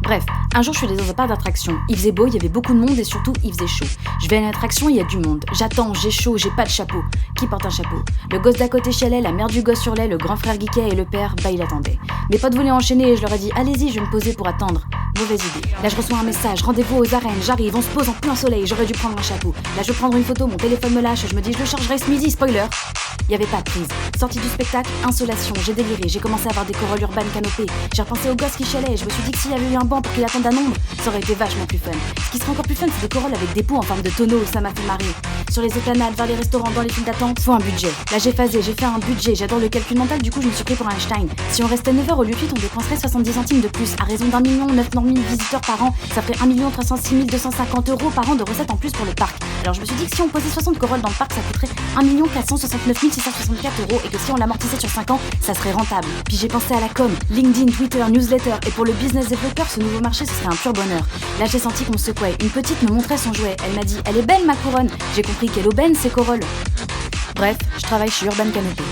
Bref, un jour je suis allée dans un parc d'attractions. Il faisait beau, il y avait beaucoup de monde et surtout il faisait chaud. Je vais à une attraction, il y a du monde. J'attends, j'ai chaud, j'ai pas de chapeau. Qui porte un chapeau? Le gosse d'à côté chialait, la mère du gosse hurlait, le grand frère geekait et le père, il attendait. Mes potes voulaient enchaîner et je leur ai dit allez-y, je vais me poser pour attendre. Mauvaise idée. Là je reçois un message, rendez-vous aux arènes, j'arrive, on se pose en plein soleil, j'aurais dû prendre un chapeau. Là je veux prendre une photo, mon téléphone me lâche, je me dis je le chargerai ce midi, spoiler. Il y avait pas de prise. Sortie du spectacle, insolation, j'ai déliré, j'ai commencé à avoir des corolles urbaines canopées. J'ai repensé au gosse qui chialait et je me suis dit que s'il y avait eu un banc pour qu'il attende un ombre, ça aurait été vachement plus fun. Ce qui serait encore plus fun, c'est des corolles avec des pots en forme de tonneau, ça m'a fait marrer. Sur les éclanades, vers les restaurants, dans les files d'attente, faut un budget. Là j'ai phasé, j'ai fait un budget, j'adore le calcul mental, du coup je me suis pris pour Einstein. Si on restait 9 heures au lieu de 8, on dépenserait 70 centimes de plus. À raison d'1 900 000 visiteurs par an, ça ferait 1 306 250 € par an de recettes en plus pour le parc. Alors je me suis dit que si on posait 60 corolles dans le parc, ça coûterait 1 469 664 € et que si on l'amortissait sur 5 ans, ça serait rentable. Puis j'ai pensé à la com, LinkedIn, Twitter, newsletter, et pour le business développeur, ce nouveau marché, ce serait un pur bonheur. Là j'ai senti qu'on me secouait. Une petite me montrait son jouet. Elle m'a dit elle est belle ma couronne. J'ai compris quelle aubaine ces corolles. Bref, je travaille chez Urban Canopé.